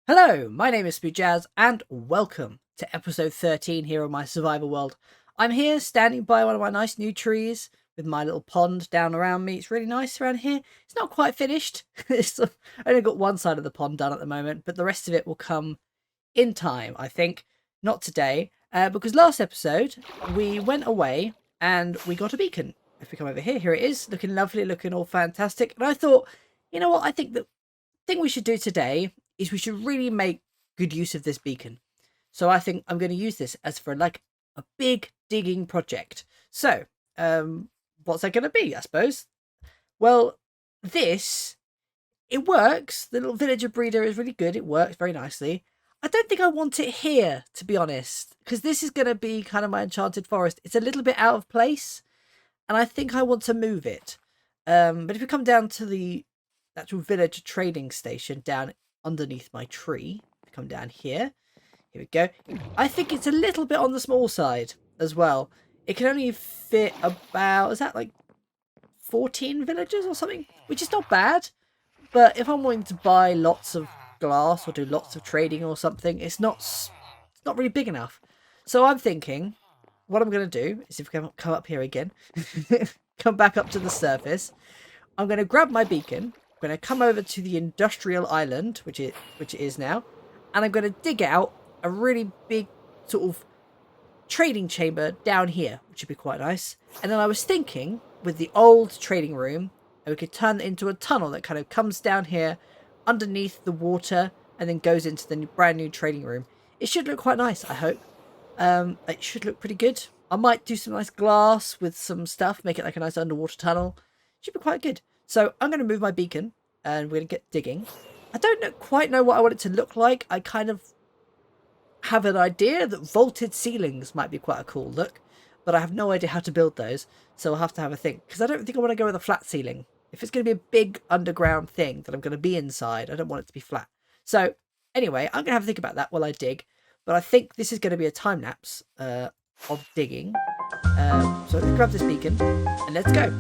Hello, my name is Spoojazz, and welcome to episode 13 here on my survival world. I'm here standing by one of my nice new trees with my little pond down around me. It's really nice around here. It's not quite finished. I only got one side of the pond done at the moment, but the rest of it will come in time, I think. Not today, because last episode we went away and we got a beacon. If we come over here, here it is, looking lovely, looking all fantastic. And I thought, you know what, I think the thing we should do today is we should really make good use of this beacon. So I think I'm going to use this as for like a big digging project. So, what's that going to be, I suppose? Well, this, it works. The little villager breeder is really good. It works very nicely. I don't think I want it here, to be honest, because this is going to be kind of my enchanted forest. It's a little bit out of place, and I think I want to move it. But if we come down to the actual village trading station down underneath my tree, come down here, here we go. I think it's a little bit on the small side as well. It can only fit about, is that like 14 villagers or something, which is not bad. But if I'm wanting to buy lots of glass or do lots of trading or something, it's not really big enough. So I'm thinking what I'm going to do is, if we come up here again, come back up to the surface, I'm going to grab my beacon. I'm going to come over to the industrial island, which it is now, and I'm going to dig out a really big sort of trading chamber down here, which would be quite nice. And then I was thinking, with the old trading room, we could turn it into a tunnel that kind of comes down here underneath the water and then goes into the brand new trading room. It should look quite nice, I hope. It should look pretty good. I might do some nice glass with some stuff, make it like a nice underwater tunnel. Should be quite good. So I'm going to move my beacon and we're going to get digging. I don't quite know what I want it to look like. I kind of have an idea that vaulted ceilings might be quite a cool look, but I have no idea how to build those. So I'll have to have a think, because I don't think I want to go with a flat ceiling. If it's going to be a big underground thing that I'm going to be inside, I don't want it to be flat. So anyway, I'm going to have a think about that while I dig. But I think this is going to be a time lapse of digging. So let's grab this beacon and let's go.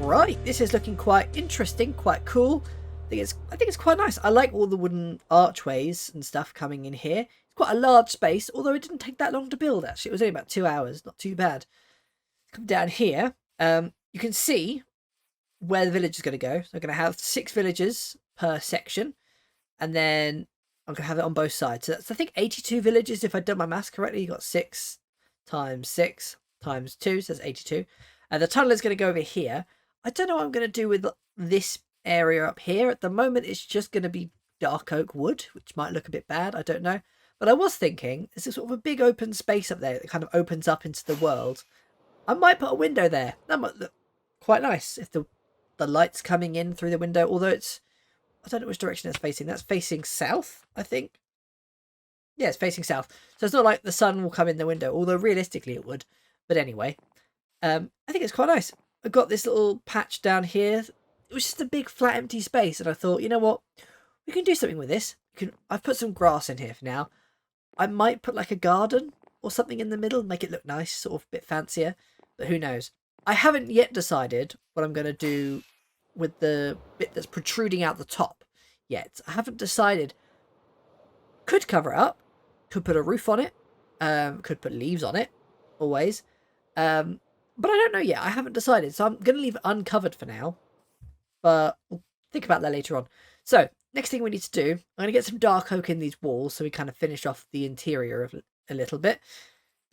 Right, this is looking quite interesting, quite cool. I think it's quite nice. I like all the wooden archways and stuff coming in here. It's quite a large space, although it didn't take that long to build, actually. It was only about 2 hours, not too bad. Come down here, you can see where the village is going to go. So I'm going to have 6 villages per section, and then I'm going to have it on both sides. So that's, I think, 82 villages, if I've done my maths correctly. You've got 6 times 6 times 2, so that's 82. And the tunnel is going to go over here. I don't know what I'm going to do with this area up here. At the moment, it's just going to be dark oak wood, which might look a bit bad. I don't know. But I was thinking, there's a sort of a big open space up there that kind of opens up into the world. I might put a window there. That might look quite nice if the the light's coming in through the window, although it's, I don't know which direction it's facing. That's facing south, I think. Yeah, it's facing south. So it's not like the sun will come in the window, although realistically it would. But anyway, I think it's quite nice. I've got this little patch down here. It was just a big flat empty space, and I thought, you know what? We can do something with this. I've put some grass in here for now. I might put like a garden or something in the middle and make it look nice, sort of a bit fancier. But who knows? I haven't yet decided what I'm going to do with the bit that's protruding out the top yet. I haven't decided. Could cover it up. Could put a roof on it. Could put leaves on it. Always. But I don't know yet. I haven't decided. So I'm going to leave it uncovered for now. But we'll think about that later on. So, next thing we need to do, I'm going to get some dark oak in these walls so we kind of finish off the interior of a little bit.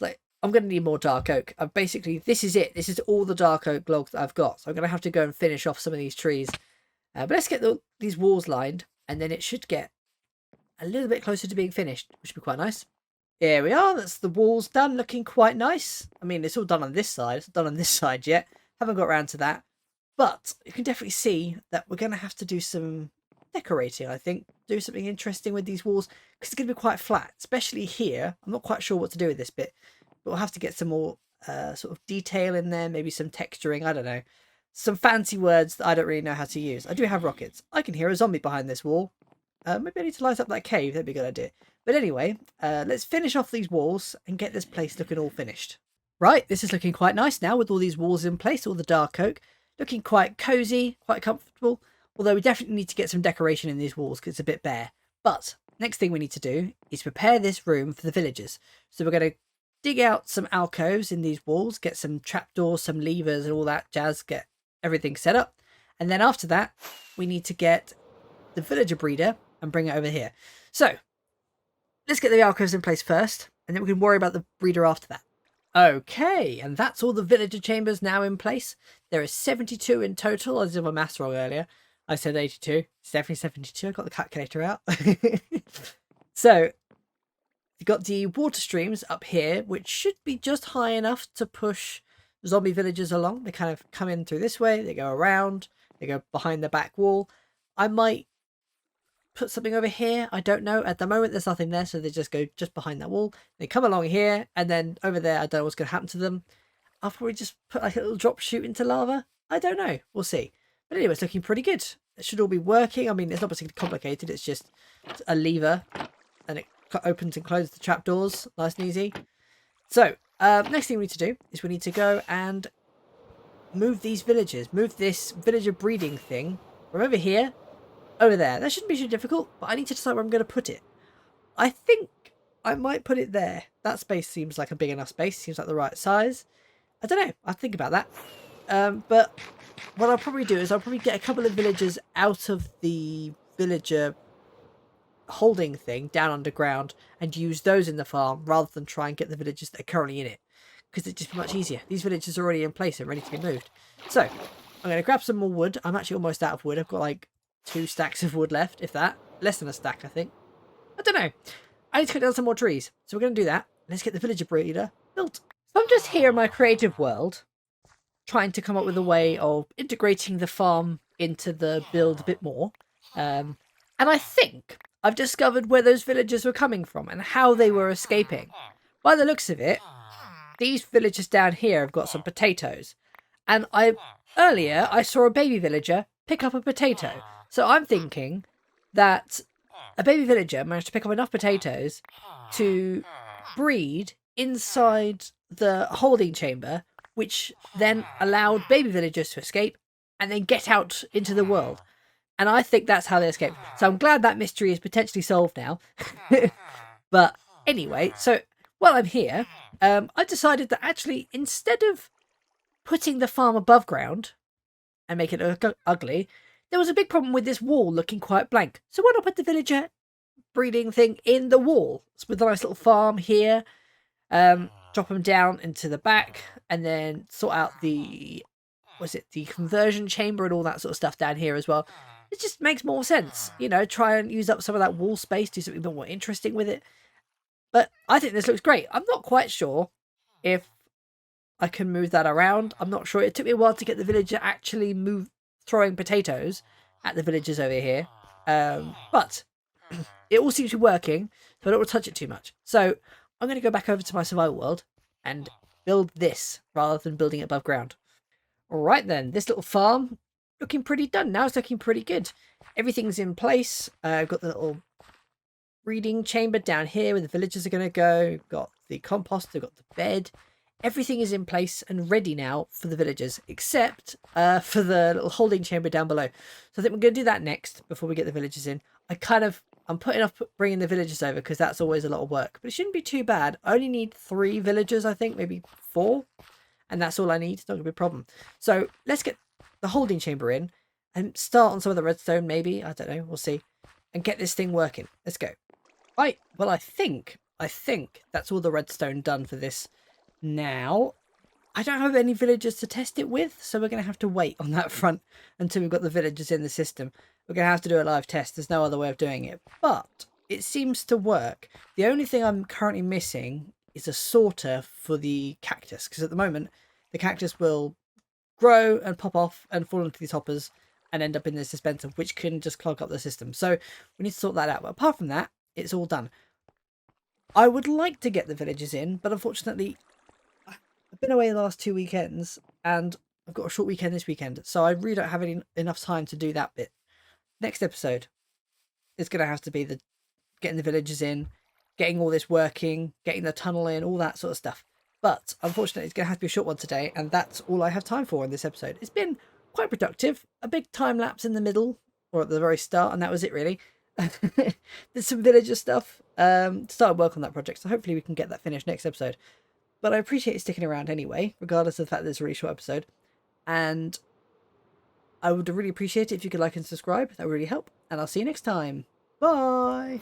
Like, I'm going to need more dark oak. Basically, this is it. This is all the dark oak logs that I've got. So I'm going to have to go and finish off some of these trees. But let's get these walls lined, and then it should get a little bit closer to being finished, which would be quite nice. Here we are. That's the walls done, looking quite nice. I mean, it's all done on this side. It's not done on this side yet. Haven't got around to that. But you can definitely see that we're going to have to do some decorating, I think. Do something interesting with these walls, because it's going to be quite flat, especially here. I'm not quite sure what to do with this bit, but we'll have to get some more sort of detail in there, maybe some texturing, I don't know. Some fancy words that I don't really know how to use. I do have rockets. I can hear a zombie behind this wall. Maybe I need to light up that cave. That'd be a good idea. But anyway, let's finish off these walls and get this place looking all finished. Right, this is looking quite nice now with all these walls in place, all the dark oak. Looking quite cozy, quite comfortable. Although we definitely need to get some decoration in these walls because it's a bit bare. But next thing we need to do is prepare this room for the villagers. So we're going to dig out some alcoves in these walls, get some trapdoors, some levers and all that jazz, get everything set up. And then after that, we need to get the villager breeder and bring it over here. So let's get the alcoves in place first, and then we can worry about the breeder after that. Okay, and that's all the villager chambers now in place. There are 72 in total. I did my maths wrong earlier. I said 82. It's definitely 72. I got the calculator out. So, you've got the water streams up here, which should be just high enough to push zombie villagers along. They kind of come in through this way. They go around. They go behind the back wall. I might put something over here. I don't know. At the moment, there's nothing there, so they just go just behind that wall. They come along here, and then over there, I don't know what's going to happen to them. I'll probably just put like a little drop chute into lava. I don't know. We'll see. But anyway, it's looking pretty good. It should all be working. I mean, it's not particularly complicated. It's just a lever, and it opens and closes the trapdoors. Nice and easy. So, next thing we need to do is we need to go and move these villagers. Move this villager breeding thing from over here over there. That shouldn't be too difficult, but I need to decide where I'm going to put it. I think I might put it there. That space seems like a big enough space. Seems like the right size. I don't know. I'll think about that. But what I'll probably do is I'll probably get a couple of villagers out of the villager holding thing down underground and use those in the farm rather than try and get the villagers that are currently in it. Because it'd just be much easier. These villagers are already in place and ready to be moved. So, I'm going to grab some more wood. I'm actually almost out of wood. I've got like 2 stacks of wood left, if that. Less than a stack, I think. I don't know. I need to cut down some more trees. So we're going to do that. Let's get the villager breeder built. So I'm just here in my creative world, trying to come up with a way of integrating the farm into the build a bit more. And I think I've discovered where those villagers were coming from and how they were escaping. By the looks of it, these villagers down here have got some potatoes. And earlier I saw a baby villager pick up a potato. So I'm thinking that a baby villager managed to pick up enough potatoes to breed inside the holding chamber, which then allowed baby villagers to escape and then get out into the world. And I think that's how they escaped. So I'm glad that mystery is potentially solved now. But anyway, so while I'm here, I decided that actually instead of putting the farm above ground and make it look ugly, there was a big problem with this wall looking quite blank. So why not put the villager breeding thing in the wall with a nice little farm here, drop them down into the back, and then sort out the conversion chamber and all that sort of stuff down here as well. It just makes more sense, you know, try and use up some of that wall space, do something a bit more interesting with it. But I think this looks great. I'm not quite sure if I can move that around. I'm not sure. It took me a while to get the villager actually throwing potatoes at the villagers over here. But it all seems to be working, so I don't want to touch it too much. So I'm going to go back over to my survival world and build this rather than building it above ground. All right then, this little farm looking pretty done now. It's looking pretty good. Everything's in place. I've got the little breeding chamber down here where the villagers are going to go. We've got the compost, we've got the bed. Everything is in place and ready now for the villagers, except for the little holding chamber down below. So I think we're going to do that next before we get the villagers in. I'm putting off bringing the villagers over because that's always a lot of work. But it shouldn't be too bad. I only need 3 villagers, I think, maybe 4. And that's all I need. It's not going to be a problem. So let's get the holding chamber in and start on some of the redstone, maybe. I don't know. We'll see. And get this thing working. Let's go. Right. Well, I think that's all the redstone done for this now. I don't have any villagers to test it with, so we're going to have to wait on that front until we've got the villagers in the system. We're going to have to do a live test. There's no other way of doing it. But it seems to work. The only thing I'm currently missing is a sorter for the cactus, because at the moment the cactus will grow and pop off and fall into these hoppers and end up in this dispenser, which can just clog up the system. So we need to sort that out. But apart from that, it's all done. I would like to get the villagers in, but unfortunately I've been away the last 2 weekends and I've got a short weekend this weekend, so I really don't have enough time to do that bit. Next episode is going to have to be the getting the villagers in, getting all this working, getting the tunnel in, all that sort of stuff. But unfortunately, it's going to have to be a short one today, and that's all I have time for in this episode. It's been quite productive. A big time lapse in the middle, or at the very start, and that was it really. There's some villager stuff. Started work on that project, so hopefully we can get that finished next episode. But I appreciate you sticking around anyway, regardless of the fact that it's a really short episode. And I would really appreciate it if you could like and subscribe. That would really help. And I'll see you next time. Bye!